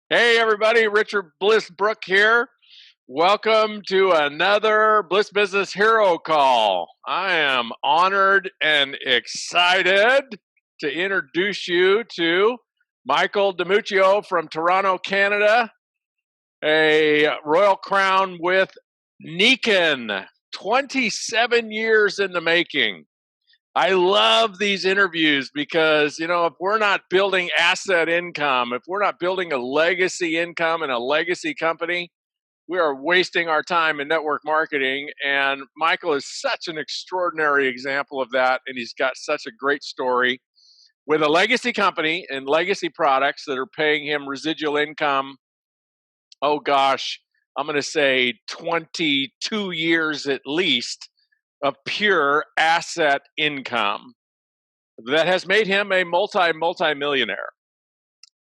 Hey, everybody, Richard Bliss Brooke here. Welcome to another Bliss Business Hero Call. I am honored and excited to introduce you to Michael DiMuccio from Toronto, Canada, a Royal Crown with Nikon, 27 years in the making. I love these interviews because, if we're not building asset income, if we're not building a legacy income and a legacy company, we are wasting our time in network marketing. And Michael is such an extraordinary example of that. And he's got such a great story with a legacy company and legacy products that are paying him residual income. Oh gosh, I'm going to say 22 years at least of pure asset income that has made him a multi-millionaire.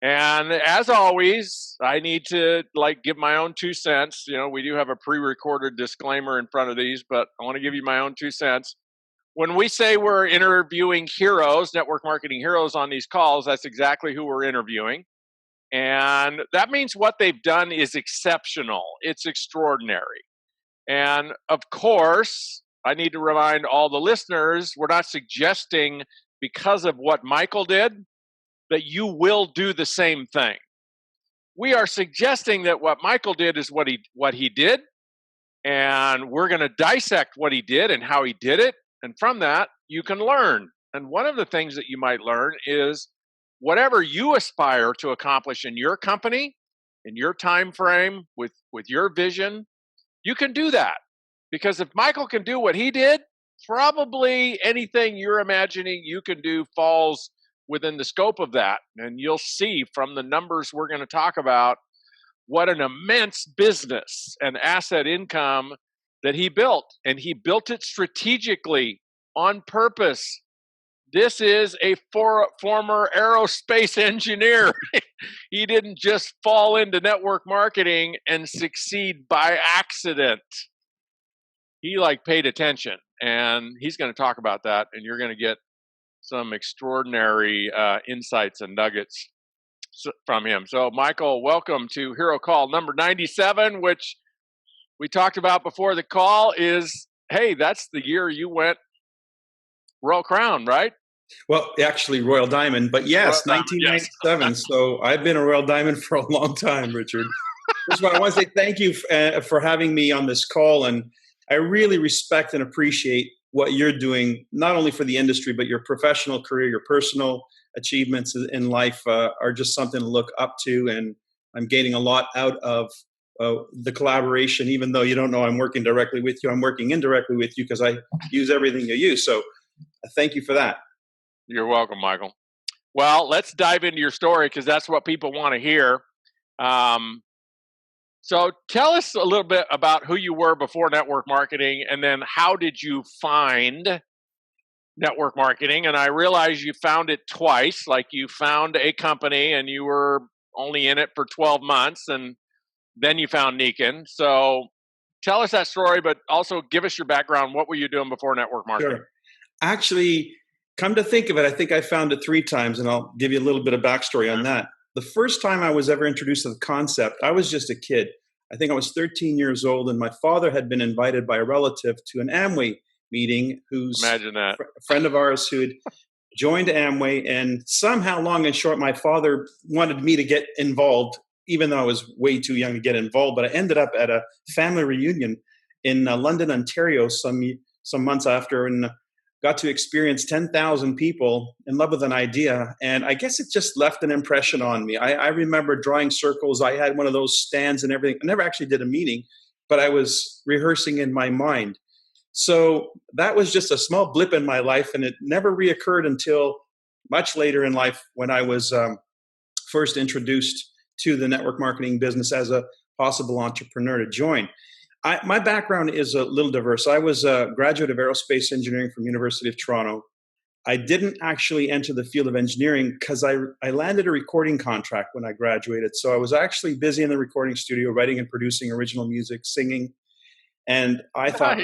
And as always, I need to give my own 2 cents. We do have a pre-recorded disclaimer in front of these, but I want to give you my own 2 cents. When we say we're interviewing heroes, network marketing heroes on these calls, that's exactly who we're interviewing. And that means what they've done is exceptional. It's extraordinary. And of course, I need to remind all the listeners, we're not suggesting because of what Michael did that you will do the same thing. We are suggesting that what Michael did is what he did, and we're going to dissect what he did and how he did it, and from that you can learn. And one of the things that you might learn is whatever you aspire to accomplish in your company, in your time frame, with your vision, you can do that. Because if Michael can do what he did, probably anything you're imagining you can do falls within the scope of that. And you'll see from the numbers we're going to talk about what an immense business and asset income that he built. And he built it strategically on purpose. This is a former aerospace engineer. He didn't just fall into network marketing and succeed by accident. He paid attention, and he's going to talk about that, and you're going to get some extraordinary insights and nuggets from him. So, Michael, welcome to Hero Call number 97, which we talked about before the call is, hey, that's the year you went Royal Crown, right? Well, actually Royal Diamond, but yes, 1997. Yes. So I've been a Royal Diamond for a long time, Richard. First of all, I want to say thank you for having me on this call. And I really respect and appreciate what you're doing, not only for the industry, but your professional career, your personal achievements in life are just something to look up to. And I'm gaining a lot out of the collaboration, even though you don't know I'm working directly with you. I'm working indirectly with you because I use everything you use. So thank you for that. You're welcome, Michael. Well, let's dive into your story because that's what people want to hear. So tell us a little bit about who you were before network marketing, and then how did you find network marketing? And I realize you found it twice, like you found a company and you were only in it for 12 months, and then you found Nikon. So tell us that story, but also give us your background. What were you doing before network marketing? Sure. Actually, come to think of it, I think I found it 3 times, and I'll give you a little bit of backstory on that. The first time I was ever introduced to the concept, I was just a kid. I think I was 13 years old, and my father had been invited by a relative to an Amway meeting who's a friend of ours who had joined Amway, and somehow, long and short, my father wanted me to get involved, even though I was way too young to get involved. But I ended up at a family reunion in London, Ontario some months after, and got to experience 10,000 people in love with an idea. And I guess it just left an impression on me. I remember drawing circles. I had one of those stands and everything. I never actually did a meeting, but I was rehearsing in my mind. So that was just a small blip in my life, and it never reoccurred until much later in life when I was first introduced to the network marketing business as a possible entrepreneur to join. My background is a little diverse. I was a graduate of Aerospace Engineering from University of Toronto. I didn't actually enter the field of engineering because I landed a recording contract when I graduated. So I was actually busy in the recording studio, writing and producing original music, singing. And I thought,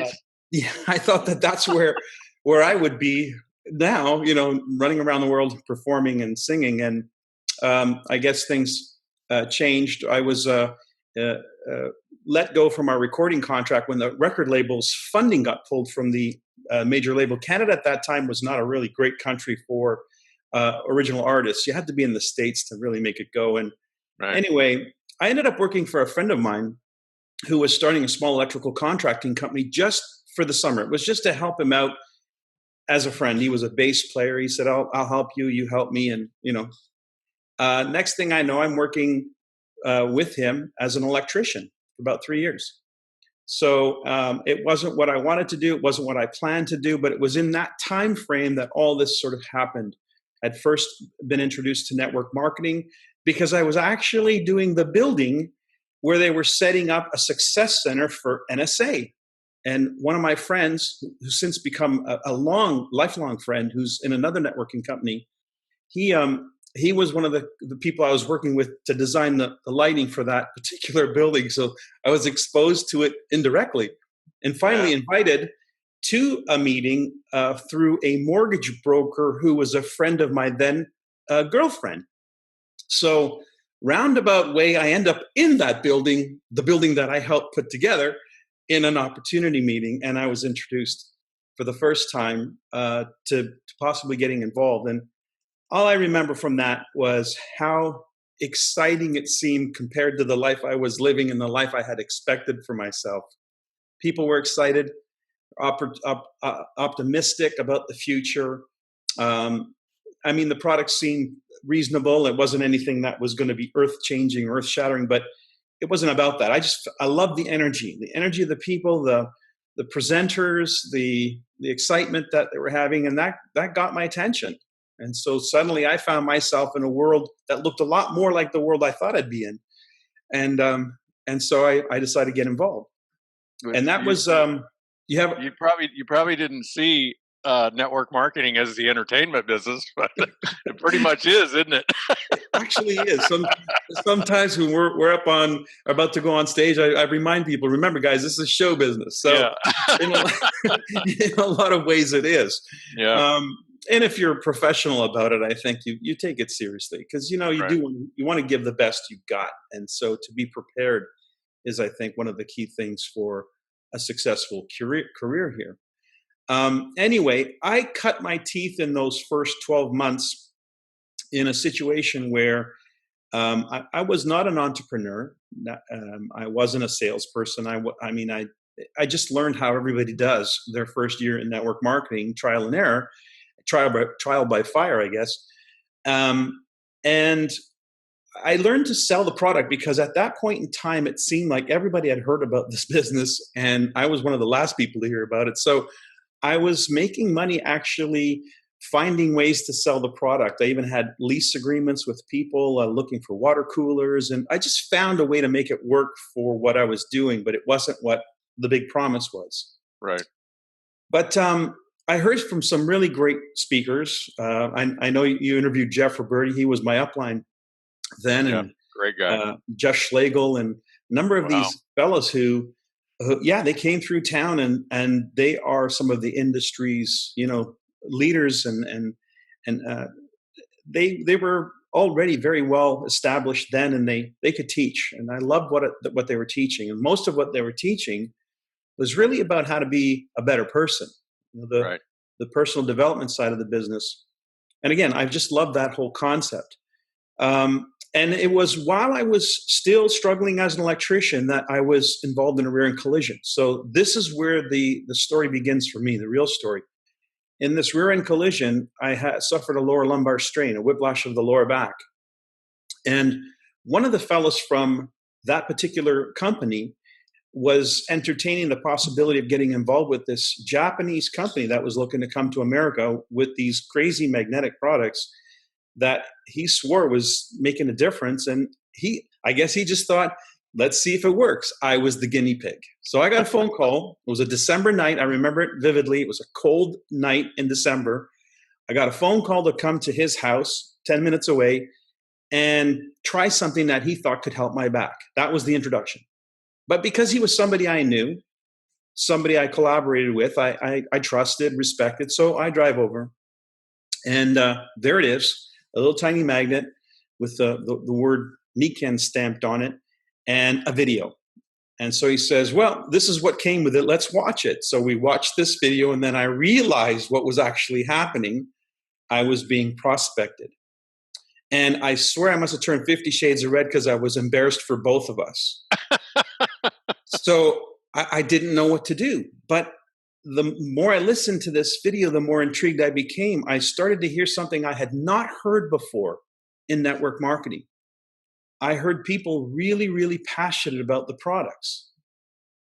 that's where I would be now, running around the world performing and singing. And I guess things changed. I was let go from our recording contract when the record label's funding got pulled from the major label. Canada at that time was not a really great country for original artists. You had to be in the States to really make it go. And anyway, I ended up working for a friend of mine who was starting a small electrical contracting company just for the summer. It was just to help him out as a friend. He was a bass player. He said, I'll help you, you help me. And, next thing I know, I'm working with him as an electrician for about 3 years. So it wasn't what I wanted to do. It wasn't what I planned to do, but it was in that time frame that all this sort of happened. I'd first been introduced to network marketing because I was actually doing the building where they were setting up a success center for NSA. And one of my friends, who's since become a lifelong friend, who's in another networking company, he was one of the people I was working with to design the lighting for that particular building. So I was exposed to it indirectly, and finally invited to a meeting through a mortgage broker who was a friend of my then girlfriend. So roundabout way, I end up in that building, the building that I helped put together, in an opportunity meeting, and I was introduced for the first time to possibly getting involved. And all I remember from that was how exciting it seemed compared to the life I was living and the life I had expected for myself. People were excited, optimistic about the future. The product seemed reasonable. It wasn't anything that was going to be earth-changing, earth-shattering, but it wasn't about that. I loved the energy of the people, the presenters, the excitement that they were having, and that got my attention. And so suddenly I found myself in a world that looked a lot more like the world I thought I'd be in. And so I decided to get involved. And that was you probably didn't see network marketing as the entertainment business, but it pretty much is, isn't it? It actually is. Sometimes when we're about to go on stage, I remind people, remember, guys, this is show business. So in a lot of ways it is. Yeah. And if you're a professional about it, I think you take it seriously because you want to give the best you've got. And so to be prepared is, I think, one of the key things for a successful career here. Anyway, I cut my teeth in those first 12 months in a situation where I was not an entrepreneur. I wasn't a salesperson. I just learned how everybody does their first year in network marketing, trial and error, trial by fire, I guess. And I learned to sell the product because at that point in time, it seemed like everybody had heard about this business, and I was one of the last people to hear about it. So I was making money actually finding ways to sell the product. I even had lease agreements with people looking for water coolers, and I just found a way to make it work for what I was doing, but it wasn't what the big promise was. Right. But I heard from some really great speakers. I know you interviewed Jeff Roberti. He was my upline then. Yeah, and great guy. Jeff Schlegel and a number of these fellows who they came through town and they are some of the industry's, leaders and they were already very well established then, and they could teach. And I loved what they were teaching. And most of what they were teaching was really about how to be a better person, the personal development side of the business. And again, I just loved that whole concept. And it was while I was still struggling as an electrician that I was involved in a rear-end collision. So this is where the story begins for me, the real story. In this rear-end collision, I suffered a lower lumbar strain, a whiplash of the lower back. And one of the fellows from that particular company was entertaining the possibility of getting involved with this Japanese company that was looking to come to America with these crazy magnetic products that he swore was making a difference. And I guess he just thought, let's see if it works. I was the guinea pig. So I got a phone call. It was a December night. I remember it vividly. It was a cold night in December. I got a phone call to come to his house 10 minutes away and try something that he thought could help my back. That was the introduction. But because he was somebody I knew, somebody I collaborated with, I trusted, respected. So I drive over. And there it is. A little tiny magnet with the word Niken stamped on it, and a video. And so he says, well, this is what came with it. Let's watch it. So we watched this video, and then I realized what was actually happening. I was being prospected. And I swear I must have turned 50 shades of red because I was embarrassed for both of us. So I didn't know what to do. But the more I listened to this video, the more intrigued I became. I started to hear something I had not heard before in network marketing. I heard people really, really passionate about the products.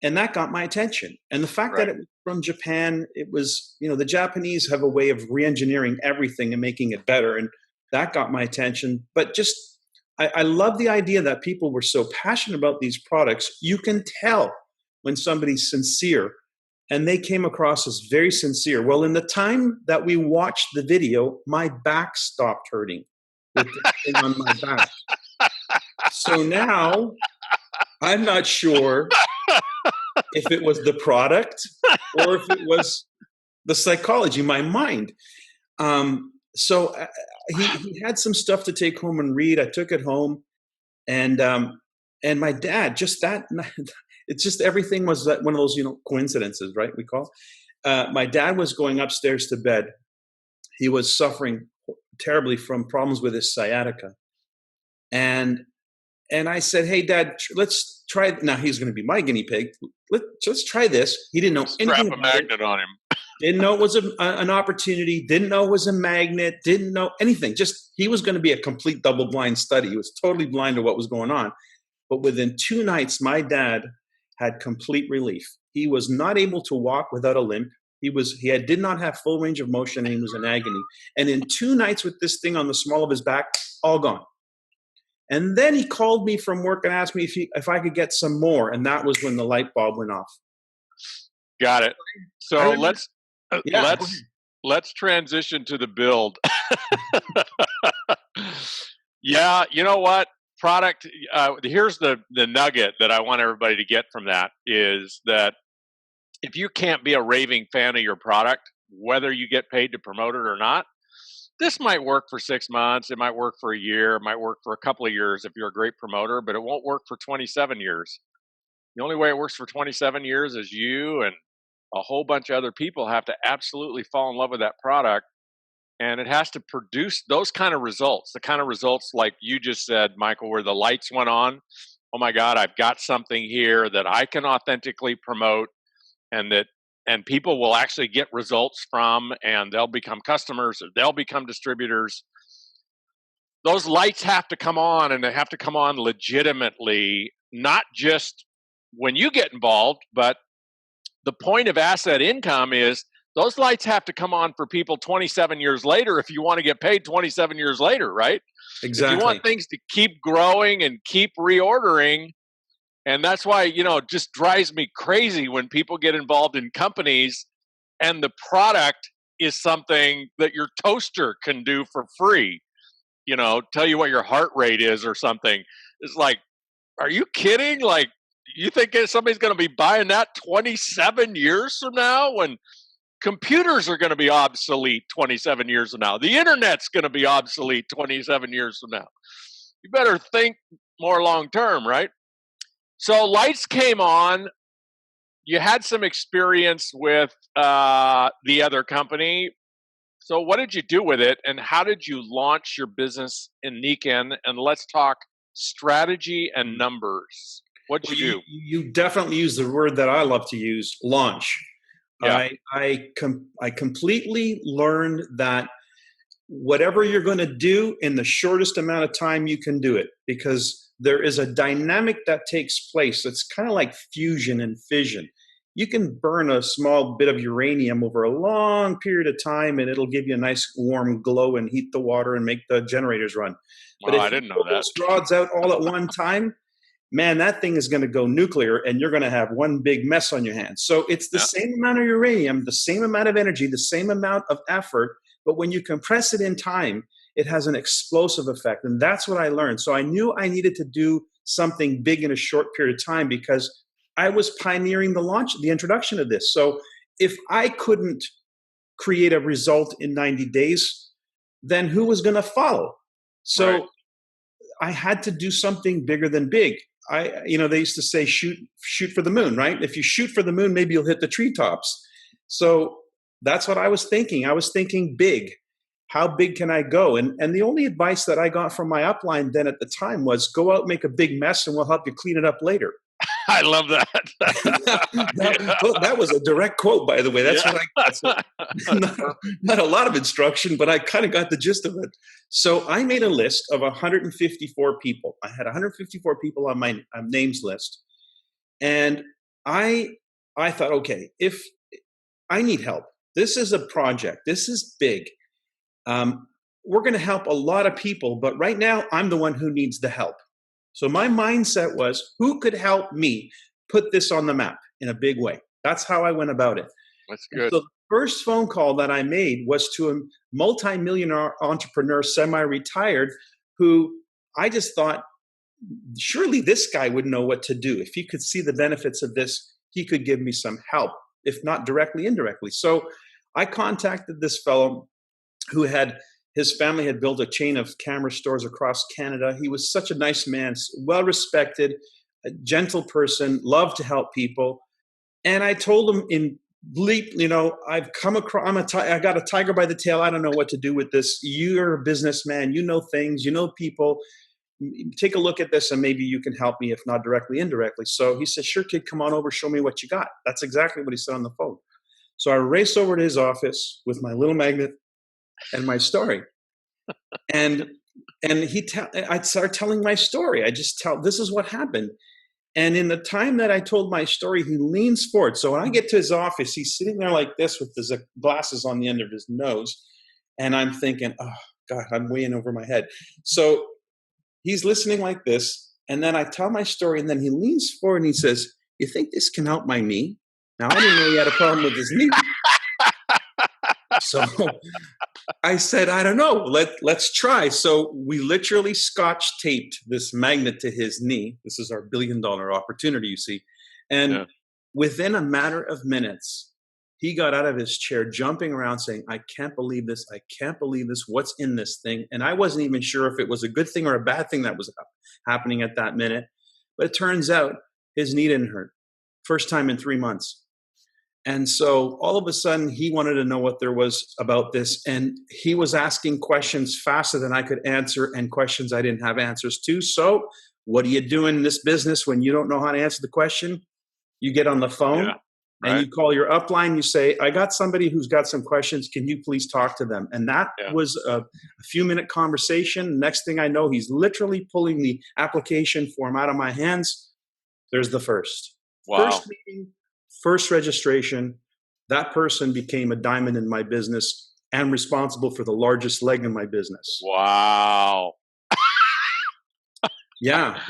And that got my attention. And the fact that it was from Japan, it was, the Japanese have a way of re-engineering everything and making it better. And that got my attention. But just, I love the idea that people were so passionate about these products. You can tell when somebody's sincere, and they came across as very sincere. Well, in the time that we watched the video, my back stopped hurting with the thing on my back. So now I'm not sure if it was the product or if it was the psychology, my mind. So he had some stuff to take home and read. I took it home, and my dad, just that night, it's just everything was one of those coincidences, right? We call. My dad was going upstairs to bed. He was suffering terribly from problems with his sciatica, and I said, "Hey, Dad, let's try." Now he's going to be my guinea pig. Let's try this. He didn't know anything about it. Strap a magnet on him. Didn't know it was an opportunity. Didn't know it was a magnet. Didn't know anything. Just he was going to be a complete double-blind study. He was totally blind to what was going on. But within 2 nights, my dad had complete relief. He was not able to walk without a limp. He did not have full range of motion, and he was in agony. And in 2 nights with this thing on the small of his back, all gone. And then he called me from work and asked me if I could get some more. And that was when the light bulb went off. Got it. So let's transition to the build. Yeah, you know what? Product. Here's the nugget that I want everybody to get from that is that if you can't be a raving fan of your product, whether you get paid to promote it or not, this might work for 6 months. It might work for a year. It might work for a couple of years if you're a great promoter, but it won't work for 27 years. The only way it works for 27 years is you and a whole bunch of other people have to absolutely fall in love with that product. And it has to produce those kind of results, the kind of results like you just said, Michael, where the lights went on. Oh my God, I've got something here that I can authentically promote and people will actually get results from, and they'll become customers or they'll become distributors. Those lights have to come on, and they have to come on legitimately, not just when you get involved, but the point of asset income is those lights have to come on for people 27 years later if you want to get paid 27 years later, right? Exactly. If you want things to keep growing and keep reordering, and that's why, it just drives me crazy when people get involved in companies and the product is something that your toaster can do for free. Tell you what your heart rate is or something. It's like, are you kidding? Like, you think somebody's going to be buying that 27 years from now when computers are going to be obsolete 27 years from now? The internet's going to be obsolete 27 years from now. You better think more long term, right? So lights came on. You had some experience with the other company. So what did you do with it, and how did you launch your business in Niken? And let's talk strategy and numbers. What did you do? You definitely use the word that I love to use, launch. Yeah. I completely learned that whatever you're going to do in the shortest amount of time you can do it, because there is a dynamic that takes place. It's kind of like fusion and fission. You can burn a small bit of uranium over a long period of time, and it'll give you a nice warm glow and heat the water and make the generators run. But if I didn't know that. those rods out all at one time, man, that thing is going to go nuclear, and you're going to have one big mess on your hands. So it's the same amount of uranium, the same amount of energy, the same amount of effort, but when you compress it in time, it has an explosive effect. And that's what I learned. So I knew I needed to do something big in a short period of time because I was pioneering the introduction of this. So if I couldn't create a result in 90 days, then who was going to follow? So I had to do something bigger than big. They used to say, shoot for the moon, right? If you shoot for the moon, maybe you'll hit the treetops. So that's what I was thinking. I was thinking big. How big can I go? And the only advice that I got from my upline then at the time was, go out, make a big mess, and we'll help you clean it up later. I love that. That was a direct quote, by the way. That's what not a lot of instruction, but I kind of got the gist of it. So I made a list of 154 people. I had 154 people on my names list. And I thought, okay, if I need help, this is a project, this is big. We're going to help a lot of people, but right now I'm the one who needs the help. So my mindset was, who could help me put this on the map in a big way? That's how I went about it. That's good. So the first phone call that I made was to a multi-millionaire entrepreneur, semi-retired, who I just thought, surely this guy would know what to do. If he could see the benefits of this, he could give me some help, if not directly, indirectly. So I contacted this fellow who his family had built a chain of camera stores across Canada. He was such a nice man, well-respected, a gentle person, loved to help people. And I told him in bleep, I've come across, I got a tiger by the tail. I don't know what to do with this. You're a businessman. You know things. You know people. Take a look at this and maybe you can help me, if not directly, indirectly. So he said, sure, kid, come on over. Show me what you got. That's exactly what he said on the phone. So I raced over to his office with my little magnet and my story. And I started telling my story. This is what happened. And in the time that I told my story, he leans forward. So when I get to his office, he's sitting there like this with his glasses on the end of his nose. And I'm thinking, oh God, I'm way in over my head. So he's listening like this. And then I tell my story, and then he leans forward and he says, you think this can help my knee? Now, I didn't know he had a problem with his knee. So I said, I don't know. Let's try. So we literally scotch taped this magnet to his knee. This is our $1 billion opportunity, you see. And within a matter of minutes, he got out of his chair, jumping around saying, I can't believe this. I can't believe this. What's in this thing? And I wasn't even sure if it was a good thing or a bad thing that was happening at that minute. But it turns out his knee didn't hurt. First time in 3 months. And so all of a sudden, he wanted to know what there was about this. And he was asking questions faster than I could answer, and questions I didn't have answers to. So what do you do in this business when you don't know how to answer the question? You get on the phone and you call your upline. You say, I got somebody who's got some questions. Can you please talk to them? And that was a few-minute conversation. Next thing I know, he's literally pulling the application form out of my hands. There's the first. Wow. First meeting. First registration, that person became a diamond in my business and responsible for the largest leg in my business. Wow. Yeah.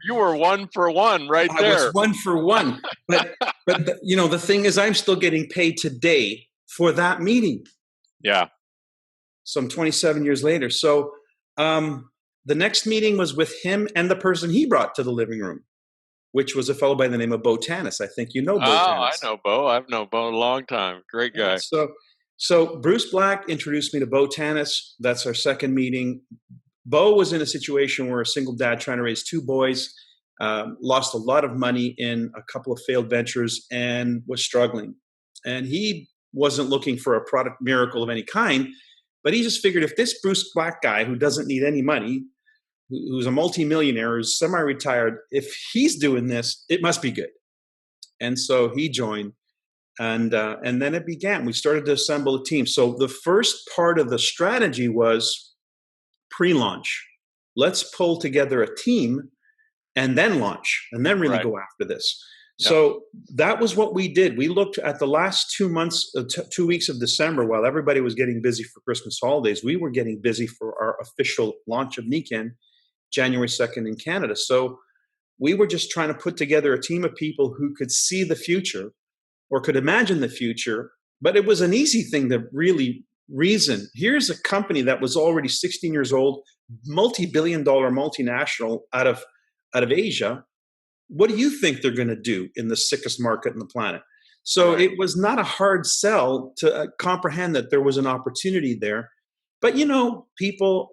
You were one for one right there. I was 1 for 1. But the thing is, I'm still getting paid today for that meeting. Yeah. Some 27 years later. So the next meeting was with him and the person he brought to the living room, which was a fellow by the name of Bo Tanis. I think you know Bo Tanis. I know Bo. I've known Bo a long time. Great guy. So Bruce Black introduced me to Bo Tanis. That's our second meeting. Bo was in a situation where a single dad trying to raise 2 boys, lost a lot of money in a couple of failed ventures and was struggling. And he wasn't looking for a product miracle of any kind, but he just figured if this Bruce Black guy who doesn't need any money, who's a multimillionaire, who's semi-retired, if he's doing this, it must be good. And so he joined, and then it began. We started to assemble a team. So the first part of the strategy was pre-launch. Let's pull together a team and then launch, and then really go after this. Yep. So that was what we did. We looked at the last 2 months, 2 weeks of December, while everybody was getting busy for Christmas holidays. We were getting busy for our official launch of NICAN, January 2nd in Canada. So we were just trying to put together a team of people who could see the future or could imagine the future. But it was an easy thing to really reason. Here's a company that was already 16 years old, multi-billion-dollar multinational out of Asia. What do you think they're going to do in the sickest market on the planet? So it was not a hard sell to comprehend that there was an opportunity there. But, people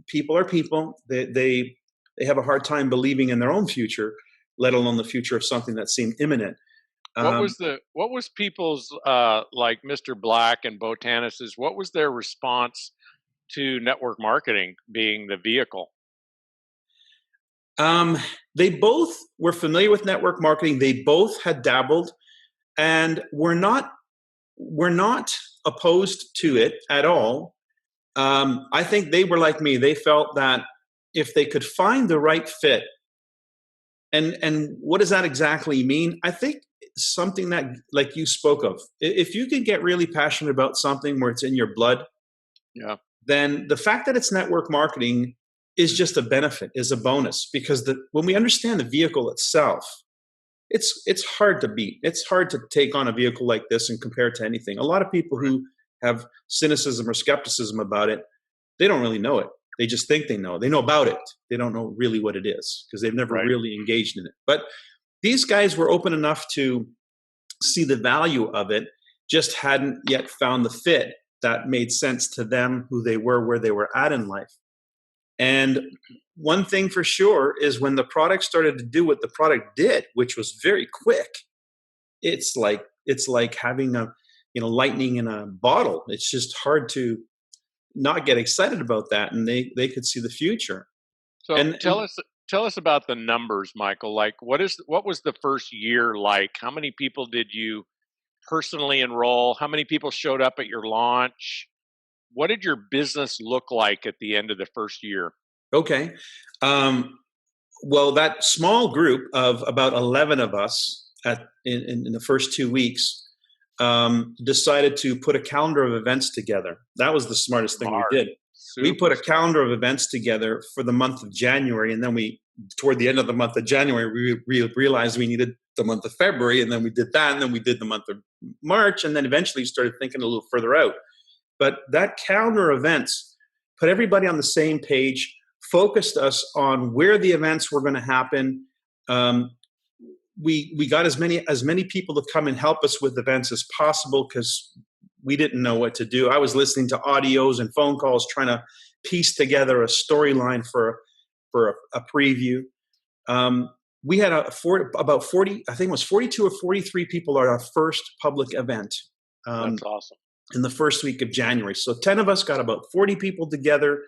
people are people. They have a hard time believing in their own future, let alone the future of something that seemed imminent. What was people's like Mr. Black and Botanis's, what was their response to network marketing being the vehicle? They both were familiar with network marketing. They both had dabbled, and were not opposed to it at all. I think they were like me. They felt that if they could find the right fit, and what does that exactly mean? I think something that, like you spoke of, if you can get really passionate about something where it's in your blood, Yeah. then the fact that it's network marketing is just a benefit, is a bonus, because when we understand the vehicle itself, it's hard to beat. It's hard to take on a vehicle like this and compare it to anything. A lot of people who have cynicism or skepticism about it, they don't really know it. They just think they know. They know about it. They don't know really what it is because they've never really engaged in it. But these guys were open enough to see the value of it, just hadn't yet found the fit that made sense to them, who they were, where they were at in life. And one thing for sure is when the product started to do what the product did, which was very quick, it's like having lightning in a bottle. It's just hard to not get excited about that, and they could see the future. So tell us about the numbers, Michael. Like, what was the first year like? How many people did you personally enroll? How many people showed up at your launch? What did your business look like at the end of the first year? Okay. Well, that small group of about 11 of us in the first 2 weeks decided to put a calendar of events together. That was the smartest thing we did. We put a calendar of events together for the month of January, and then toward the end of the month of January, we realized we needed the month of February, and then we did that, and then we did the month of March, and then eventually started thinking a little further out. But that calendar of events put everybody on the same page, focused us on where the events were going to happen. We got as many people to come and help us with events as possible because we didn't know what to do. I was listening to audios and phone calls, trying to piece together a storyline for a preview. We had about 40, I think it was 42 or 43 people at our first public event. That's awesome. In the first week of January. So 10 of us got about 40 people together.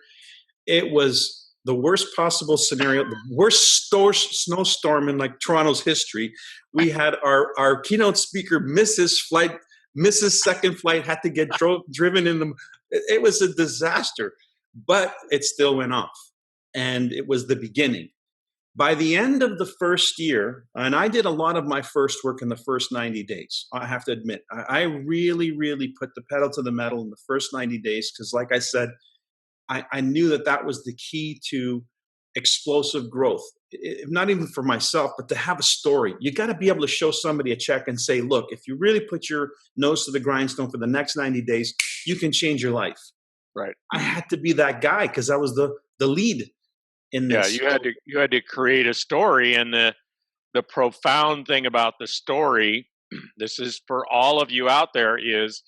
It was the worst possible scenario, the worst snowstorm in like Toronto's history. We had our keynote speaker miss his second flight, had to get driven in the. It was a disaster, but it still went off. And it was the beginning. By the end of the first year, and I did a lot of my first work in the first 90 days, I have to admit, I really, really put the pedal to the metal in the first 90 days because, like I said, I knew that was the key to explosive growth. Not even for myself, but to have a story. You got to be able to show somebody a check and say, look, if you really put your nose to the grindstone for the next 90 days, you can change your life. Right. I had to be that guy because I was the lead. Yeah, you had to create a story, and the profound thing about the story, this is for all of you out there, is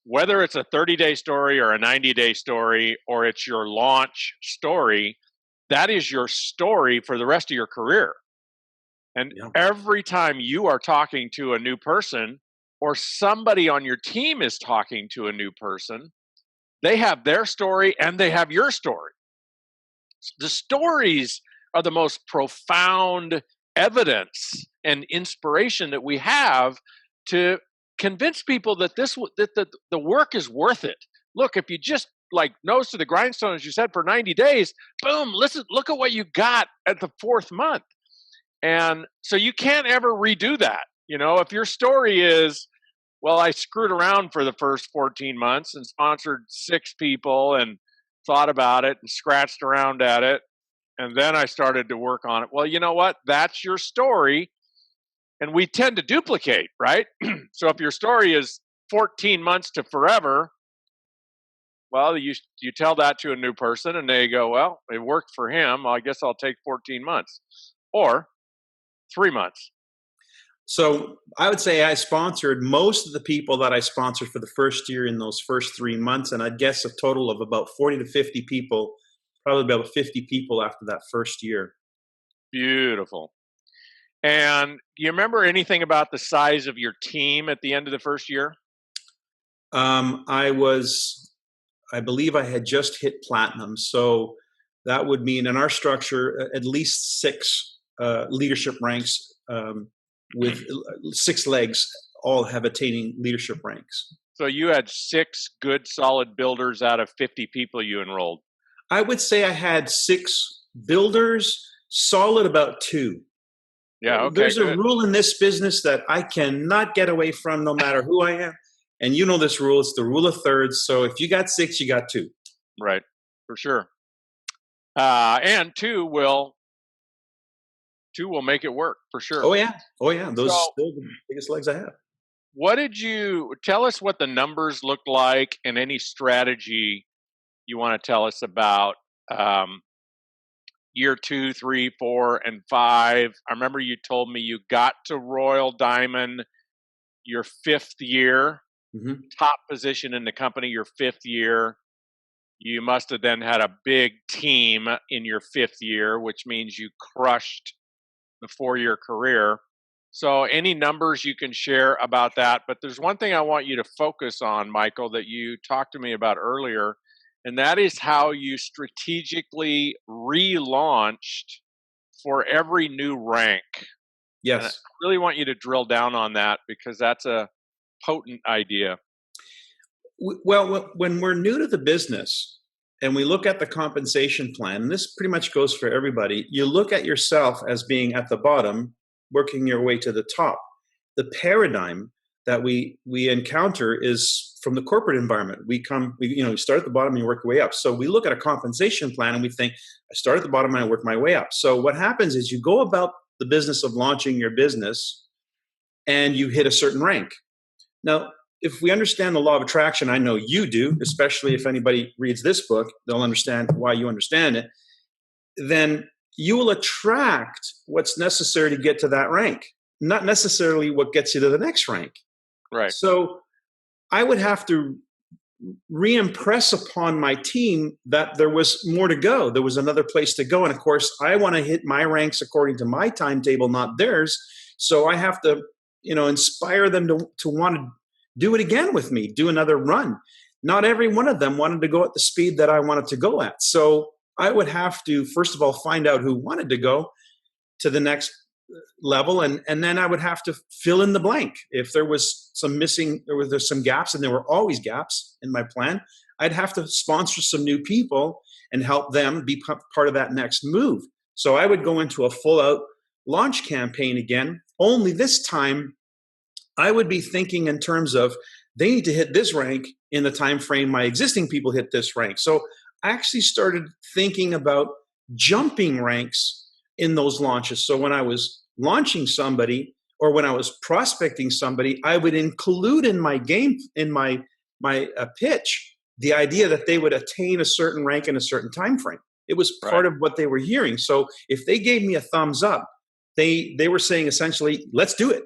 whether it's a 30-day story or a 90-day story or it's your launch story, that is your story for the rest of your career. And every time you are talking to a new person or somebody on your team is talking to a new person, they have their story and they have your story. The stories are the most profound evidence and inspiration that we have to convince people that the work is worth it. Look, if you just like nose to the grindstone, as you said, for 90 days, boom, look at what you got at the fourth month. And so you can't ever redo that. If your story is, well, I screwed around for the first 14 months and sponsored 6 people and thought about it and scratched around at it, and then I started to work on it. Well, you know what? That's your story, and we tend to duplicate, right? So if your story is 14 months to forever, well, you tell that to a new person, and they go, well, it worked for him. Well, I guess I'll take 14 months or 3 months. So I would say I sponsored most of the people that I sponsored for the first year in those first 3 months. And I'd guess a total of about 40 to 50 people probably about 50 people after that first year. Beautiful. And do you remember anything about the size of your team at the end of the first year? I believe I had just hit platinum. So that would mean in our structure, at least 6 leadership ranks with 6 legs, all have attaining leadership ranks. So you had 6 good, solid builders out of 50 people you enrolled. I would say I had 6 builders, solid about 2. Yeah, okay, There's a good. rule in this business that I cannot get away from no matter who I am. And you know this rule, it's the rule of thirds. So if you got 6, you got 2. Right, for sure. And 2 will make it work, for sure. Oh yeah. Those are So still the biggest legs I have. what did you tell us what the numbers looked like and any strategy you want to tell us about year 2, 3, 4, and 5? I remember you told me you got to Royal Diamond your 5th year, top position in the company your 5th year. You must have then had a big team in your 5th year, which means you crushed the 4-year career. So any numbers you can share about that. But there's one thing I want you to focus on, Michael, that you talked to me about earlier, and that is how you strategically relaunched for every new rank. And I Yes. really want you to drill down on that because that's a potent idea. Well, when we're new to the business and we look at the compensation plan, and this pretty much goes for everybody, you look at yourself as being at the bottom, working your way to the top. The paradigm that we encounter is from the corporate environment. We start at the bottom and you work your way up. So we look at a compensation plan and we think, I start at the bottom and I work my way up. So what happens is you go about the business of launching your business and you hit a certain rank. Now, if we understand the law of attraction, I know you do, especially if anybody reads this book, they'll understand why you understand it, then you will attract what's necessary to get to that rank, not necessarily what gets you to the next rank. Right. So I would have to re-impress upon my team that there was more to go. There was another place to go. And of course, I want to hit my ranks according to my timetable, not theirs. So I have to, inspire them to want to do it again with me, do another run. Not every one of them wanted to go at the speed that I wanted to go at. So I would have to, first of all, find out who wanted to go to the next level. And then I would have to fill in the blank. If there was some missing, there's some gaps, and there were always gaps in my plan, I'd have to sponsor some new people and help them be part of that next move. So I would go into a full out launch campaign again, only this time I would be thinking in terms of they need to hit this rank in the time frame my existing people hit this rank. So I actually started thinking about jumping ranks in those launches. So when I was launching somebody or when I was prospecting somebody, I would include in my game, in my pitch, the idea that they would attain a certain rank in a certain time frame. It was part of what they were hearing. So if they gave me a thumbs up, they were saying essentially, let's do it.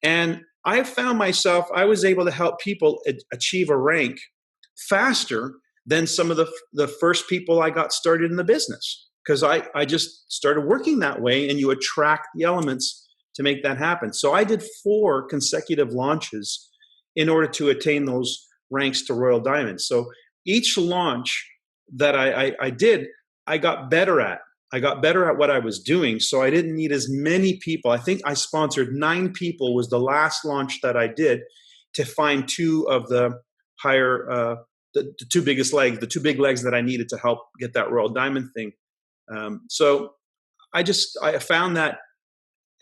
And I found myself, I was able to help people achieve a rank faster than some of the first people I got started in the business, because I just started working that way, and you attract the elements to make that happen. So I did 4 consecutive launches in order to attain those ranks to Royal Diamond. So each launch that I did, I got better at. I got better at what I was doing, so I didn't need as many people. I think I sponsored 9 people was the last launch that I did to find 2 of the higher, the 2 biggest legs, the 2 big legs that I needed to help get that Royal Diamond thing. So I found that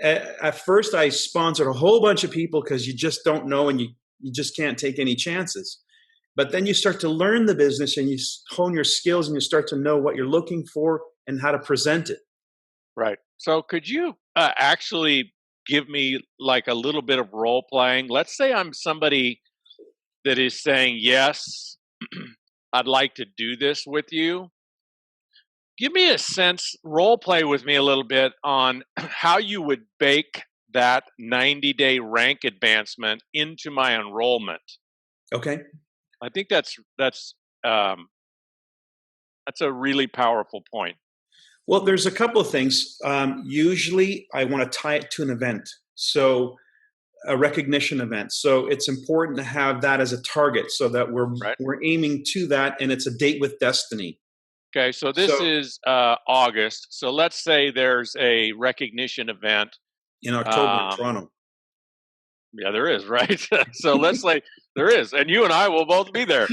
at first I sponsored a whole bunch of people because you just don't know and you just can't take any chances. But then you start to learn the business and you hone your skills and you start to know what you're looking for and how to present it. Right. So could you actually give me like a little bit of role playing? Let's say I'm somebody that is saying, yes, I'd like to do this with you. Give me a sense, role play with me a little bit on how you would bake that 90-day rank advancement into my enrollment. Okay. I think that's That's a really powerful point. Well, there's a couple of things. Usually I want to tie it to an event. So a recognition event. So it's important to have that as a target so that Right. we're aiming to that, and it's a date with destiny. Okay, so this So is August. So let's say there's a recognition event. in October in Um, Toronto. yeah, there is, right? So let's say there is, and you and I will both be there.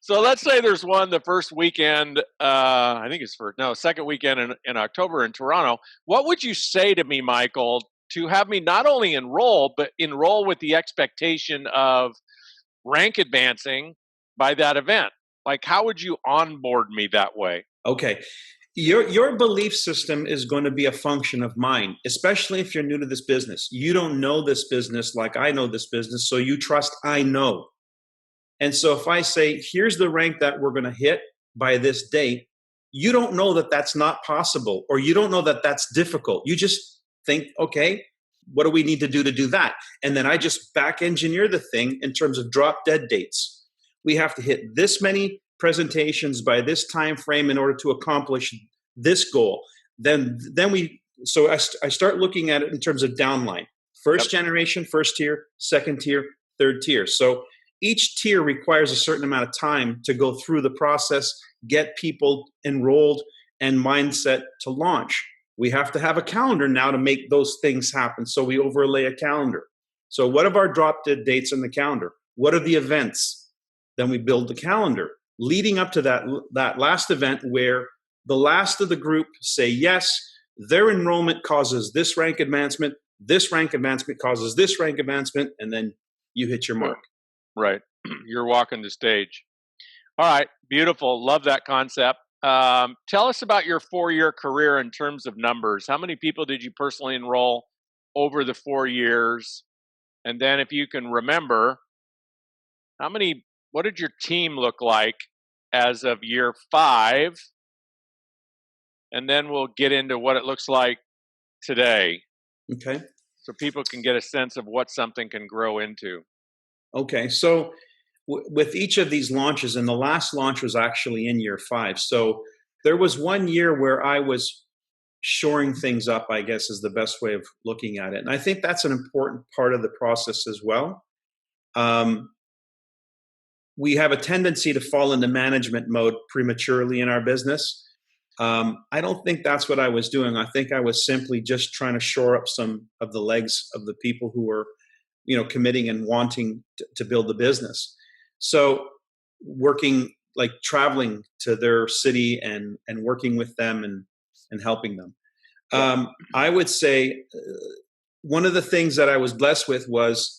So let's say there's one the first weekend. I think it's second weekend in October in Toronto. What would you say to me, Michael, to have me not only enroll, but enroll with the expectation of rank advancing by that event? Like, how would you onboard me that way? Okay. Your belief system is going to be a function of mine, especially if you're new to this business. You don't know this business like I know this business, so you trust I know. And so if I say, here's the rank that we're going to hit by this date, you don't know that that's not possible, or you don't know that that's difficult. You just think, okay, what do we need to do that? And then I just back engineer the thing in terms of drop dead dates. We have to hit this many presentations by this time frame in order to accomplish this goal. Then I start looking at it in terms of downline. First generation, first tier, second tier, third tier. So each tier requires a certain amount of time to go through the process, get people enrolled and mindset to launch. We have to have a calendar now to make those things happen. So we overlay a calendar. So what are our drop dead dates in the calendar? What are the events? Then we build the calendar leading up to that last event where the last of the group say yes, their enrollment causes this rank advancement causes this rank advancement, and then you hit your mark. Right. You're walking the stage. All right. Beautiful. Love that concept. Tell us about your 4-year career in terms of numbers. How many people did you personally enroll over the 4 years? And then if you can remember, what did your team look like as of year 5? And then we'll get into what it looks like today. Okay. So people can get a sense of what something can grow into. Okay. So with each of these launches, and the last launch was actually in year 5. So there was 1 year where I was shoring things up, I guess is the best way of looking at it. And I think that's an important part of the process as well. We have a tendency to fall into management mode prematurely in our business. I don't think that's what I was doing. I think I was simply just trying to shore up some of the legs of the people who were, committing and wanting to build the business. So traveling to their city and working with them and helping them. I would say one of the things that I was blessed with was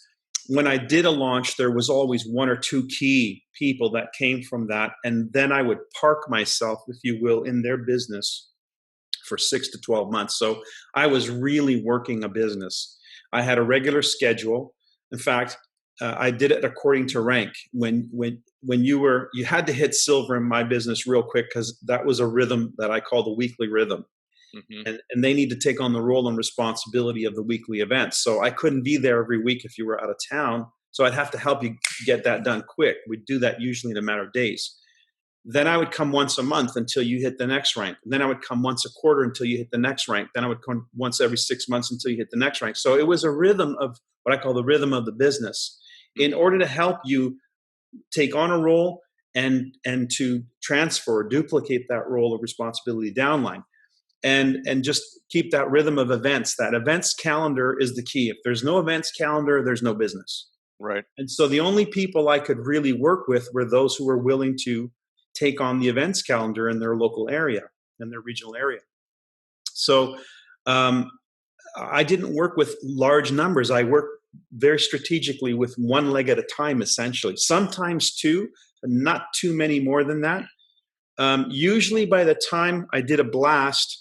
when I did a launch, there was always 1 or 2 key people that came from that. And then I would park myself, if you will, in their business for 6 to 12 months. So I was really working a business. I had a regular schedule. In fact, I did it according to rank. When you had to hit silver in my business real quick, because that was a rhythm that I call the weekly rhythm. Mm-hmm. And they need to take on the role and responsibility of the weekly events. So I couldn't be there every week if you were out of town. So I'd have to help you get that done quick. We'd do that usually in a matter of days. Then I would come once a month until you hit the next rank. And then I would come once a quarter until you hit the next rank. Then I would come once every 6 months until you hit the next rank. So it was a rhythm of what I call the rhythm of the business. In order to help you take on a role and to transfer, duplicate that role of responsibility downline. And just keep that rhythm of events. That events calendar is the key. If there's no events calendar, there's no business. Right. And so the only people I could really work with were those who were willing to take on the events calendar in their local area, in their regional area. So I didn't work with large numbers. I worked very strategically with 1 leg at a time, essentially. Sometimes 2, but not too many more than that. Usually by the time I did a blast,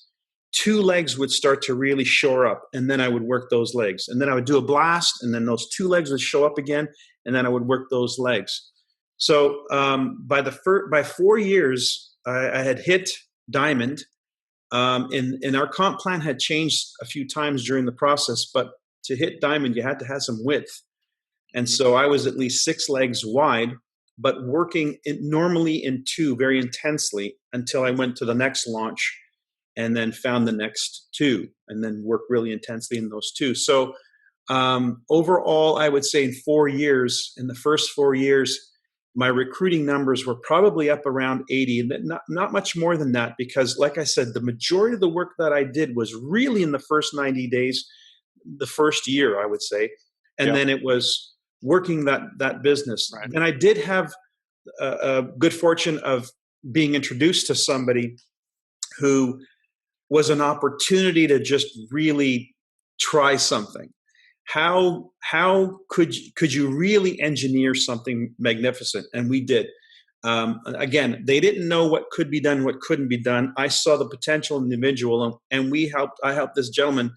2 legs would start to really shore up, and then I would work those legs. And then I would do a blast, and then those 2 legs would show up again, and then I would work those legs. So by 4 years, I had hit diamond, and our comp plan had changed a few times during the process, but to hit diamond, you had to have some width. And so I was at least 6 legs wide but working normally in two very intensely until I went to the next launch and then found the next two and then worked really intensely in those two. So overall, I would say in the first 4 years, my recruiting numbers were probably up around 80, not much more than that, because like I said, the majority of the work that I did was really in the first 90 days, the first year, I would say. And then it was working that business. Right. And I did have a good fortune of being introduced to somebody who was an opportunity to just really try something. How could you really engineer something magnificent? And we did. Again, they didn't know what could be done, what couldn't be done. I saw the potential in the individual, and I helped this gentleman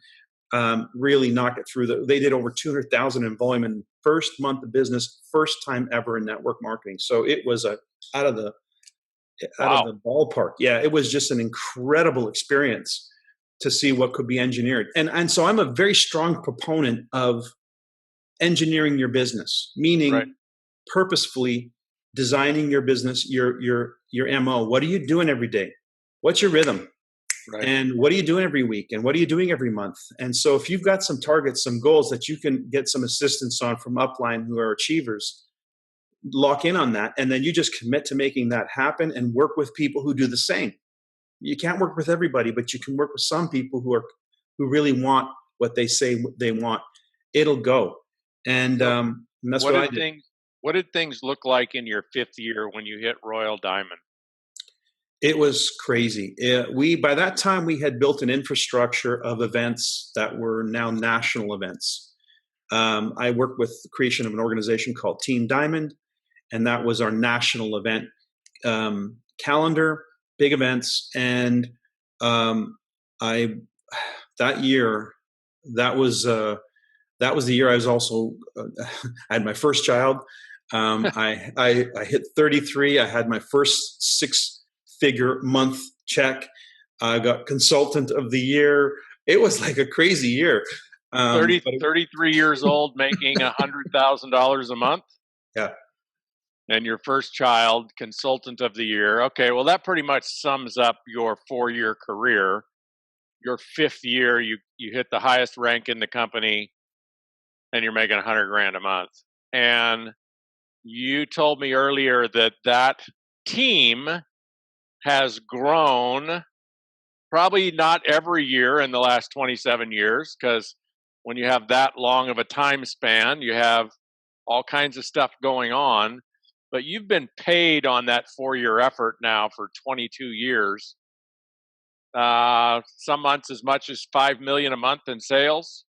really knock it through. They did over 200,000 in volume in first month of business, first time ever in network marketing. So it was out of the ballpark. Yeah, it was just an incredible experience to see what could be engineered. And so I'm a very strong proponent of engineering your business, meaning purposefully designing your business, your MO. What are you doing every day? What's your rhythm? Right. And what are you doing every week? And what are you doing every month? And so if you've got some targets, some goals that you can get some assistance on from upline who are achievers, lock in on that. And then you just commit to making that happen and work with people who do the same. You can't work with everybody, but you can work with some people who really want what they say they want. It'll go. And that's what I did. What did things look like in your 5th year when you hit Royal Diamond? It was crazy. By that time, we had built an infrastructure of events that were now national events. I worked with the creation of an organization called Team Diamond, and that was our national event calendar, big events. And that was the year I was also I had my first child. I hit 33. I had my first 6-figure month check. I got consultant of the year. It was like a crazy year. 33 years old, making $100,000 a month. Yeah. And your first child, consultant of the year. Okay, well, that pretty much sums up your 4-year career. Your 5th year, you hit the highest rank in the company, and you're making $100,000 a month. And you told me earlier that team has grown probably not every year in the last 27 years, because when you have that long of a time span, you have all kinds of stuff going on. But you've been paid on that 4-year effort now for 22 years. Some months as much as $5 million a month in sales.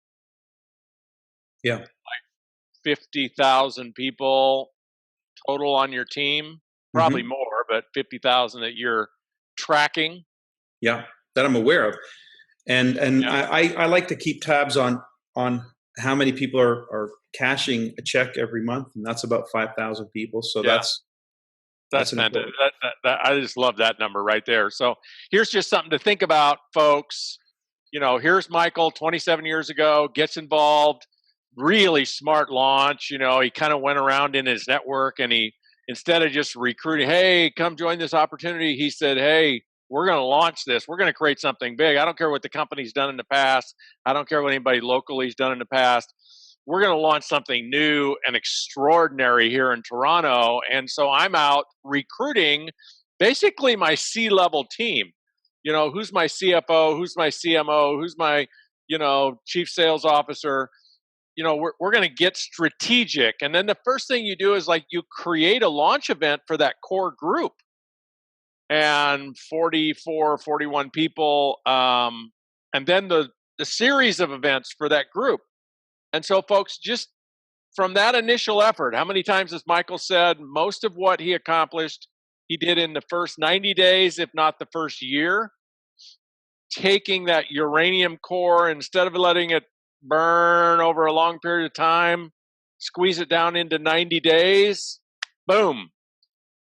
Yeah. Like 50,000 people total on your team. Probably more, but 50,000 that you're tracking. Yeah, that I'm aware of. And I like to keep tabs on how many people are cashing a check every month, and that's about 5,000 people. So that's fantastic. I just love that number right there. So here's just something to think about, folks. Here's Michael 27 years ago, gets involved, really smart launch. He kind of went around in his network, and he, instead of just recruiting, hey, come join this opportunity, he said, hey, we're going to launch this. We're going to create something big. I don't care what the company's done in the past. I don't care what anybody locally has done in the past. We're going to launch something new and extraordinary here in Toronto. And so I'm out recruiting basically my C-level team. Who's my CFO? Who's my CMO? Who's my, chief sales officer? We're going to get strategic. And then the first thing you do is you create a launch event for that core group. And 44, 41 people, and then the series of events for that group. And so, folks, just from that initial effort, how many times has Michael said most of what he accomplished, he did in the first 90 days, if not the first year, taking that uranium core, instead of letting it burn over a long period of time, squeeze it down into 90 days, boom.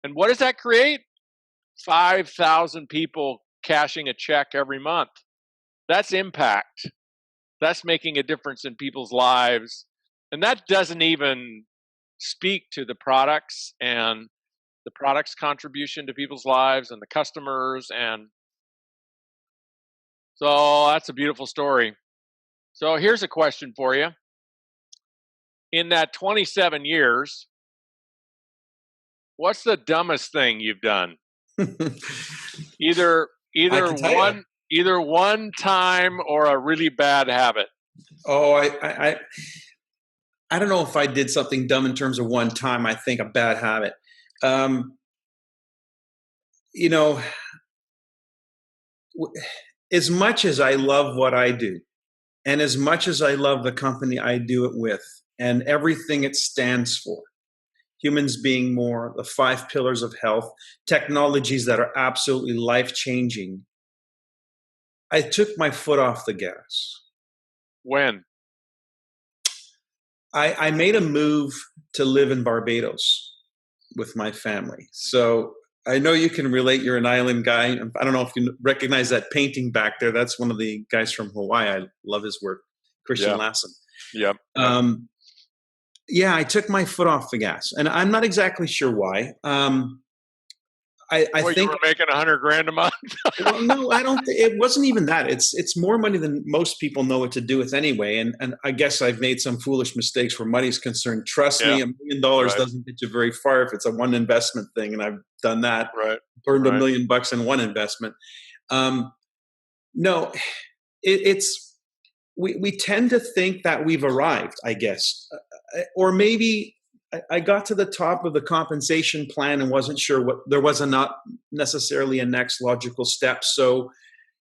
And what does that create? 5,000 people cashing a check every month. That's impact. That's making a difference in people's lives. And that doesn't even speak to the products and the product's contribution to people's lives and the customers. And so that's a beautiful story. So here's a question for you. In that 27 years, what's the dumbest thing you've done? Either one time or a really bad habit. Oh, I don't know if I did something dumb in terms of one time. I think a bad habit. You know, as much as I love what I do, and as much as I love the company I do it with, and everything it stands for, humans being more, the 5 pillars of health, technologies that are absolutely life-changing, I took my foot off the gas. When? I made a move to live in Barbados with my family. So I know you can relate. You're an island guy. I don't know if you recognize that painting back there. That's one of the guys from Hawaii. I love his work, Christian Lassen. Yep. Yeah, I took my foot off the gas, and I'm not exactly sure why. I think you were making $100,000 a month. Well, no, I don't. It wasn't even that. It's more money than most people know what to do with anyway. And I guess I've made some foolish mistakes where money's concerned. Trust me, $1 million doesn't get you very far if it's a one investment thing. And I've done that. Burned $1 million in one investment. No, it's we tend to think that we've arrived, I guess, or maybe I got to the top of the compensation plan and wasn't sure there was not necessarily a next logical step. So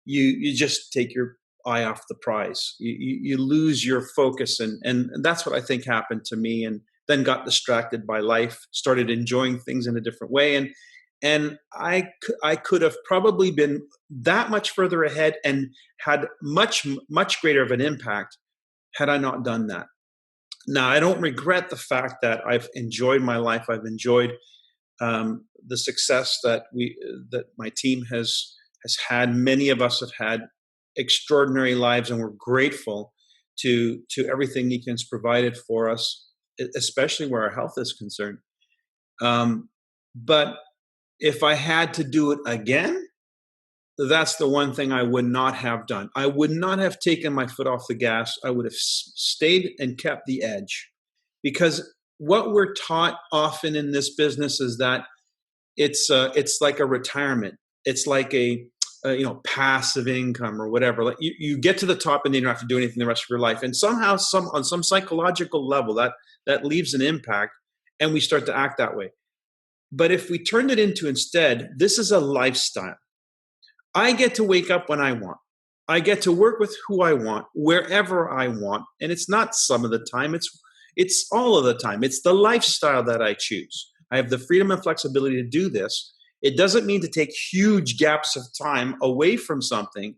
you just take your eye off the prize. You lose your focus, and that's what I think happened to me. And then got distracted by life, started enjoying things in a different way, and I could have probably been that much further ahead and had much greater of an impact had I not done that. Now, I don't regret the fact that I've enjoyed my life. I've enjoyed the success that my team has had. Many of us have had extraordinary lives, and we're grateful to everything Nikon's provided for us, especially where our health is concerned. But if I had to do it again, that's the one thing I would not have done. I would not have taken my foot off the gas. I would have stayed and kept the edge, because what we're taught often in this business is that it's like a retirement. It's like a passive income or whatever. Like you get to the top and then you don't have to do anything the rest of your life. And somehow, on some psychological level, that leaves an impact, and we start to act that way. But if we turned it into, instead, this is a lifestyle. I get to wake up when I want. I get to work with who I want, wherever I want. And it's not some of the time, it's all of the time. It's the lifestyle that I choose. I have the freedom and flexibility to do this. It doesn't mean to take huge gaps of time away from something.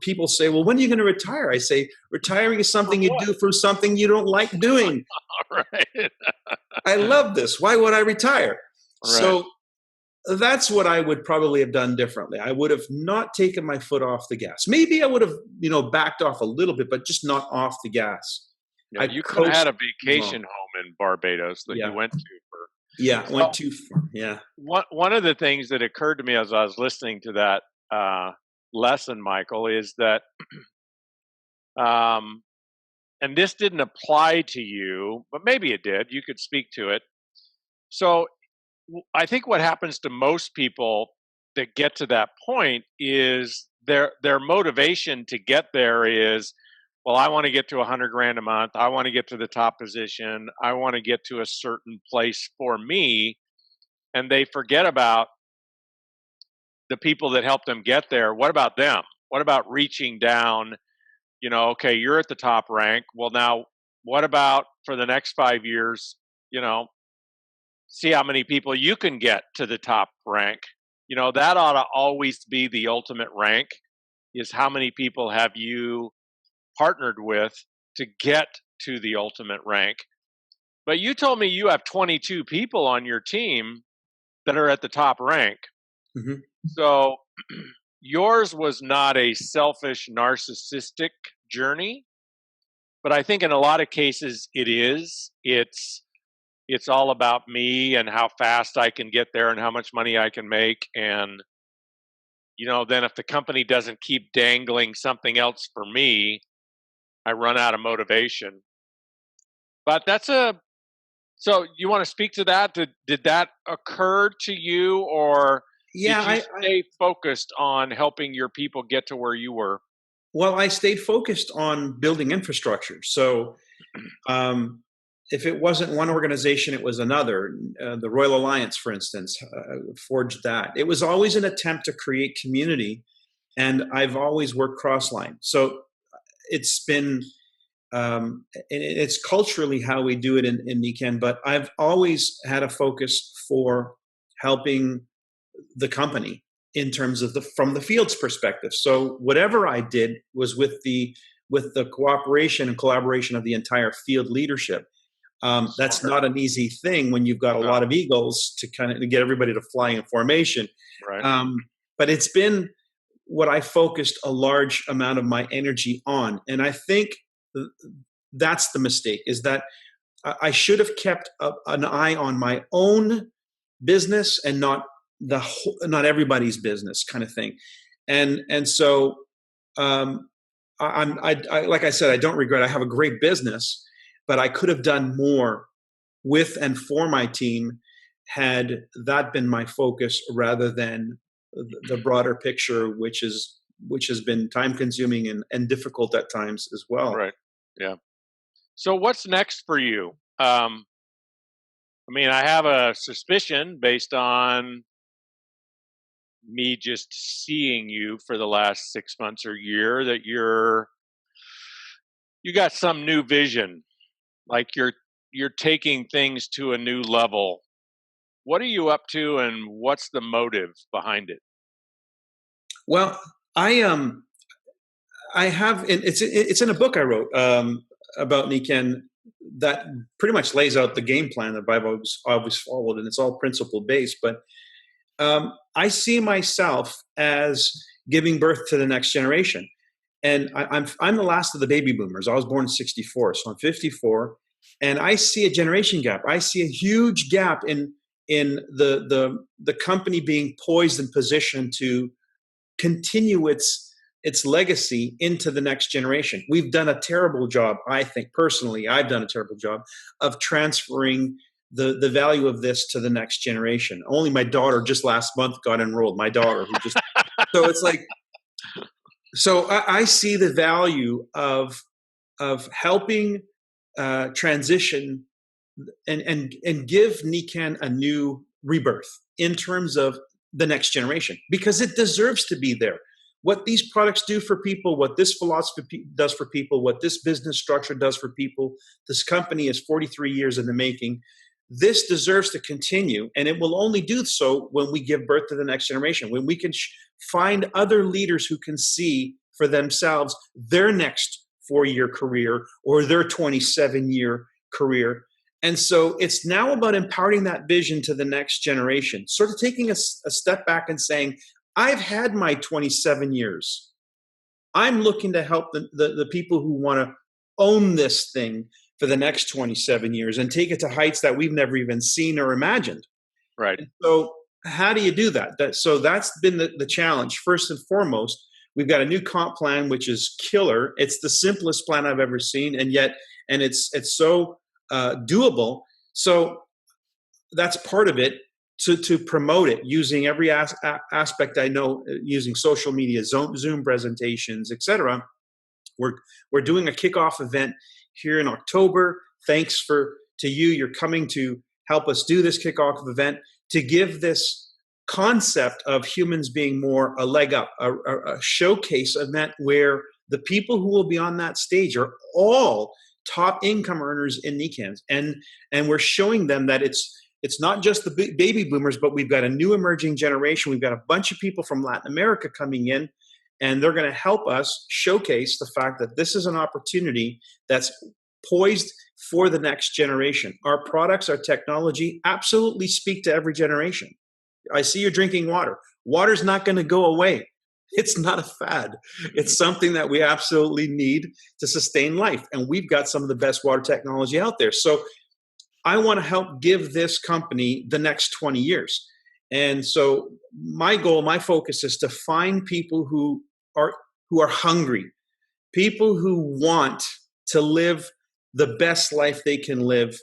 People say, well, when are you going to retire? I say, retiring is something you do for something you don't like doing. Right. I love this. Why would I retire? Right. So that's what I would probably have done differently. I would have not taken my foot off the gas. Maybe I would have, backed off a little bit, but just not off the gas. Yeah, you could have had a vacation home in Barbados that you went to for. Went too far. Yeah. One of the things that occurred to me as I was listening to that lesson, Michael, is that, and this didn't apply to you, but maybe it did. You could speak to it. So I think what happens to most people that get to that point is their motivation to get there is, well, I want to get to $100,000 a month. I want to get to the top position. I want to get to a certain place for me. And they forget about the people that help them get there. What about them? What about reaching down? Okay, you're at the top rank. Well, now what about for the next 5 years, see how many people you can get to the top rank. That ought to always be the ultimate rank, is how many people have you partnered with to get to the ultimate rank. But you told me you have 22 people on your team that are at the top rank. Mm-hmm. So yours was not a selfish, narcissistic journey, but I think in a lot of cases it is. It's it's all about me and how fast I can get there and how much money I can make. And, then if the company doesn't keep dangling something else for me, I run out of motivation. But so you want to speak to that? Did that occur to you, or Yeah, did you stay focused on helping your people get to where you were? well, I stayed focused on building infrastructure. So if it wasn't one organization, it was another. The Royal Alliance, for instance, forged that. It was always an attempt to create community, and I've always worked cross-line. So it's been, it's culturally how we do it in NICAN, but I've always had a focus for helping the company in terms of from the field's perspective. So whatever I did was with the cooperation and collaboration of the entire field leadership. That's not an easy thing when you've got a lot of eagles to kind of get everybody to fly in formation. Right. But it's been what I focused a large amount of my energy on. And I think that's the mistake, is that I should have kept an eye on my own business and not everybody's business, kind of thing. And so I like I said, I don't regret. I have a great business, but I could have done more with and for my team had that been my focus rather than the broader picture, which has been time consuming and difficult at times as well. Right. Yeah. So what's next for you? I have a suspicion based on me just seeing you for the last 6 months or year that you got some new vision, like you're taking things to a new level. What are you up to, and what's the motive behind it? Well, I have, it's in a book I wrote about NICAN that pretty much lays out the game plan that I've always followed, and it's all principle based. But I see myself as giving birth to the next generation, and I'm the last of the baby boomers. I was born in '64, so I'm 54, and I see a generation gap. I see a huge gap in the company being poised and positioned to continue its legacy into the next generation. We've done a terrible job, I think personally. I've done a terrible job of transferring the value of this to the next generation. Only my daughter just last month got enrolled. My daughter, who just so it's like, so I see the value of helping transition and give NICAN a new rebirth in terms of the next generation, because it deserves to be there. What these products do for people, what this philosophy does for people, what this business structure does for people. This company is 43 years in the making. This deserves to continue, and it will only do so when we give birth to the next generation, when we can find other leaders who can see for themselves their next 4-year career or their 27-year career. And so it's now about imparting that vision to the next generation, sort of taking a step back and saying, I've had my 27 years. I'm looking to help the people who want to own this thing for the next 27 years and take it to heights that we've never even seen or imagined. Right. And so how do you do that? So that's been the challenge. First and foremost, we've got a new comp plan, which is killer. It's the simplest plan I've ever seen, and it's so doable. So that's part of it, to promote it using every aspect I know, using social media, Zoom presentations, etc. We're doing a kickoff event here in October. Thanks to you. You're coming to help us do this kickoff event to give this concept of humans being more a leg up, a showcase event where the people who will be on that stage are all top income earners in NICANs, and we're showing them that it's not just the baby boomers, but we've got a new emerging generation. We've got a bunch of people from Latin America coming in, and they're going to help us showcase the fact that this is an opportunity that's poised for the next generation. Our products, our technology absolutely speak to every generation. I see you're drinking water. Water's not going to go away. It's not a fad. It's something that we absolutely need to sustain life. And we've got some of the best water technology out there. So I want to help give this company the next 20 years. And so my goal, my focus is to find people who are hungry, people who want to live the best life they can live,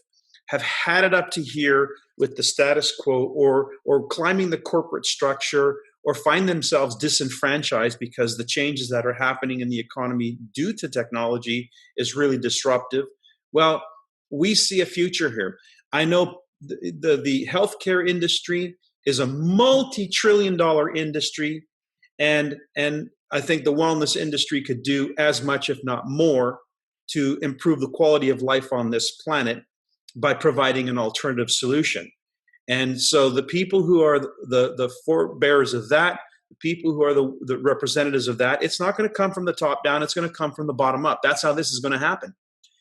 have had it up to here with the status quo, or climbing the corporate structure, or find themselves disenfranchised because the changes that are happening in the economy due to technology is really disruptive. Well, we see a future here. I know the healthcare industry is a multi-trillion-dollar industry, and I think the wellness industry could do as much, if not more, to improve the quality of life on this planet by providing an alternative solution. And so the people who are the forebearers of that, the people who are the representatives of that, it's not going to come from the top down. It's going to come from the bottom up. That's how this is going to happen.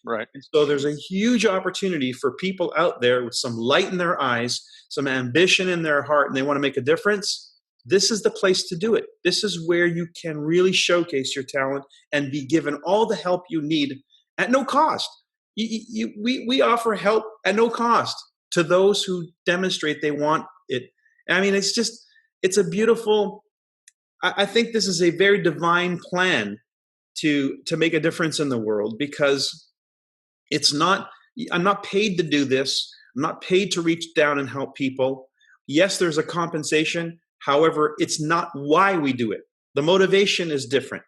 Right. And so there's a huge opportunity for people out there with some light in their eyes, some ambition in their heart, and they want to make a difference. This is the place to do it. This is where you can really showcase your talent and be given all the help you need at no cost. We offer help at no cost to those who demonstrate they want it. I mean, it's a beautiful, I think this is a very divine plan to make a difference in the world, because I'm not paid to do this. I'm not paid to reach down and help people. Yes, there's a compensation. However, it's not why we do it. The motivation is different.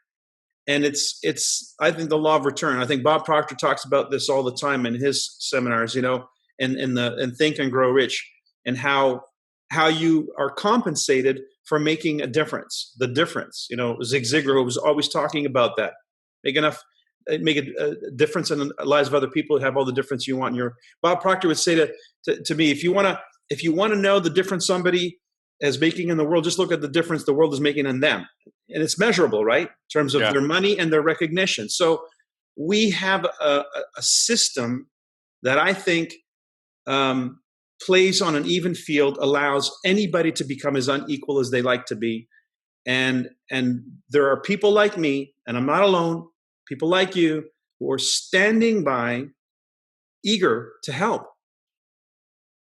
And it's I think the law of return. I think Bob Proctor talks about this all the time in his seminars, in Think and Grow Rich, and how you are compensated for making a difference. The difference, Zig Ziglar was always talking about that. Make a difference in the lives of other people, have all the difference you want. Bob Proctor would say to me, if you want to know the difference somebody is making in the world, just look at the difference the world is making in them. And it's measurable, right? In terms of their money and their recognition. So we have a system that I think plays on an even field, allows anybody to become as unequal as they like to be. And there are people like me, and I'm not alone, people like you, who are standing by, eager to help.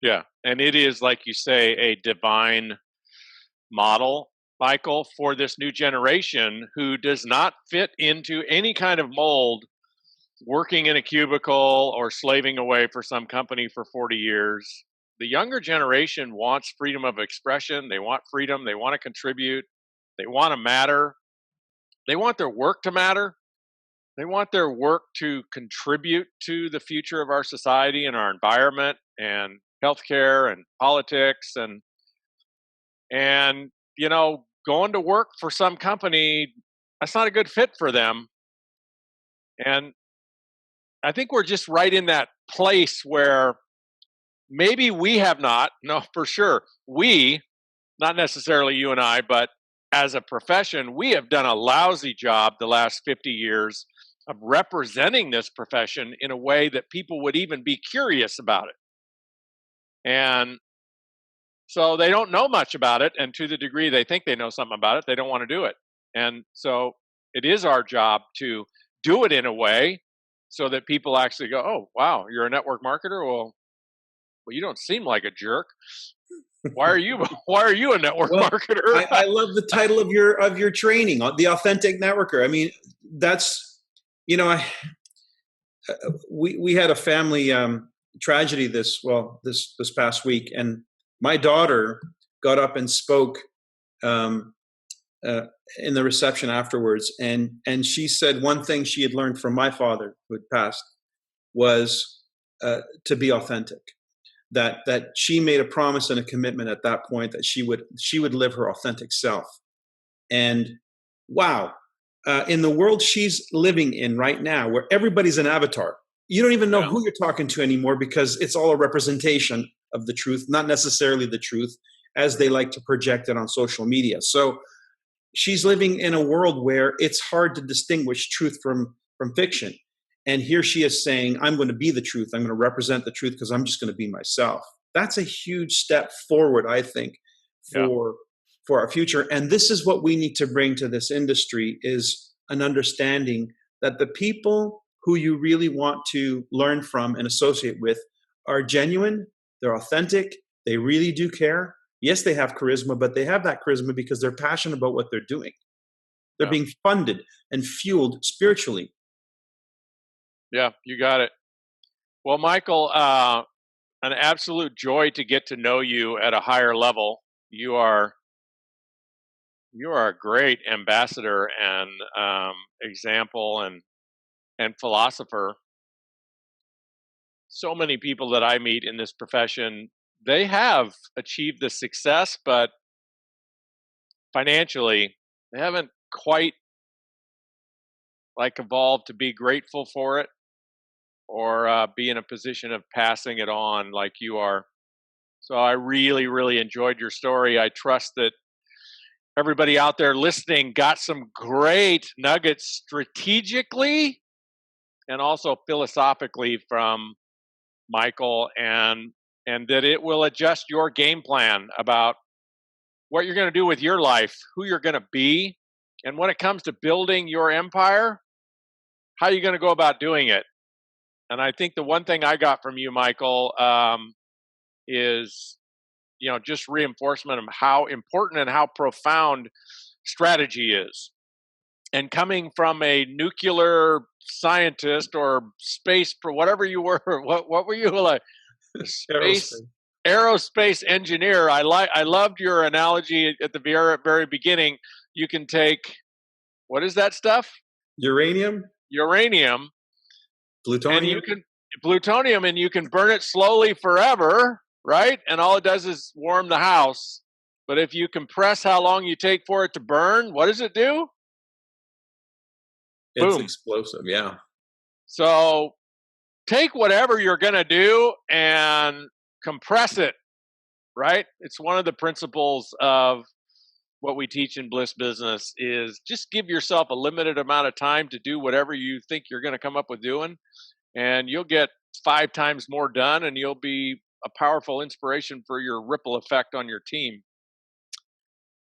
Yeah. And it is, like you say, a divine model, Michael, for this new generation who does not fit into any kind of mold, working in a cubicle or slaving away for some company for 40 years. The younger generation wants freedom of expression. They want freedom. They want to contribute. They want to matter. They want their work to matter. They want their work to contribute to the future of our society and our environment and healthcare and politics, and going to work for some company, that's not a good fit for them. And I think we're just right in that place where maybe we have not, no, for sure, we, not necessarily you and I, but as a profession, we have done a lousy job the last 50 years of representing this profession in a way that people would even be curious about it. And so they don't know much about it. And to the degree they think they know something about it, they don't want to do it. And so it is our job to do it in a way so that people actually go, oh, wow, you're a network marketer? Well, you don't seem like a jerk. Why are you a network marketer? I love the title of your training, The Authentic Networker. I mean, that's, we had a family tragedy this past week, and my daughter got up and spoke in the reception afterwards, and she said one thing she had learned from my father, who had passed, was to be authentic. That she made a promise and a commitment at that point that she would live her authentic self. And wow, in the world she's living in right now, where everybody's an avatar, you don't even know who you're talking to anymore, because it's all a representation of the truth, not necessarily the truth as they like to project it on social media. So she's living in a world where it's hard to distinguish truth from fiction. And here she is saying, I'm going to be the truth. I'm going to represent the truth because I'm just going to be myself. That's a huge step forward, I think, for our future. And this is what we need to bring to this industry, is an understanding that the people who you really want to learn from and associate with are genuine, they're authentic, they really do care. Yes, they have charisma, but they have that charisma because they're passionate about what they're doing. They're being funded and fueled spiritually. Yeah, you got it. Well, Michael, an absolute joy to get to know you at a higher level. You are a great ambassador and example and philosopher. So many people that I meet in this profession, they have achieved the success, but financially, they haven't quite evolved to be grateful for it or be in a position of passing it on like you are. So I really, really enjoyed your story. I trust that everybody out there listening got some great nuggets strategically and also philosophically from Michael, and that it will adjust your game plan about what you're going to do with your life, who you're going to be, and when it comes to building your empire, how you're going to go about doing it. And I think the one thing I got from you, Michael, is just reinforcement of how important and how profound strategy is. And coming from a nuclear scientist or space, whatever you were, what were you, like? Aerospace engineer. I loved your analogy at the very beginning. You can take, what is that stuff? Uranium, plutonium, and you can burn it slowly forever, right? And all it does is warm the house. But if you compress how long you take for it to burn, what does it do? It's Boom. Explosive, yeah. So take whatever you're going to do and compress it, right? It's one of the principles of what we teach in Bliss Business is just give yourself a limited amount of time to do whatever you think you're going to come up with doing, and you'll get 5 times more done, and you'll be a powerful inspiration for your ripple effect on your team.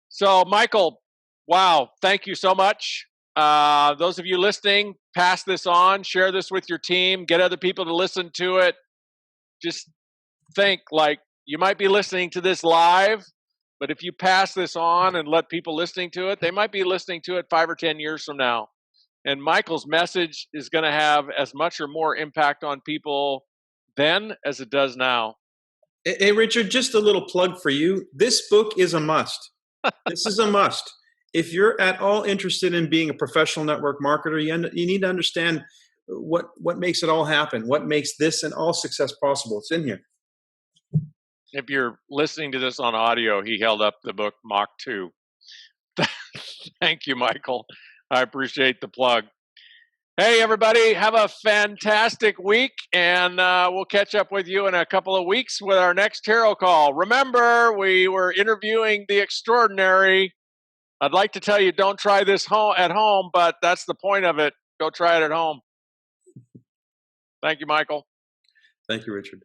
So, Michael, wow, thank you so much. Those of you listening, pass this on, share this with your team, get other people to listen to it. Just think you might be listening to this live, but if you pass this on and let people listening to it, they might be listening to it 5 or 10 years from now. And Michael's message is going to have as much or more impact on people then as it does now. Hey, Richard, just a little plug for you. This book is a must. This is a must. If you're at all interested in being a professional network marketer, you need to understand what makes it all happen, what makes this and all success possible. It's in here. If you're listening to this on audio, he held up the book Mach 2. Thank you, Michael. I appreciate the plug. Hey, everybody, have a fantastic week, and we'll catch up with you in a couple of weeks with our next tarot call. Remember, we were interviewing the extraordinary. I'd like to tell you don't try this at home, but that's the point of it. Go try it at home. Thank you, Michael. Thank you, Richard.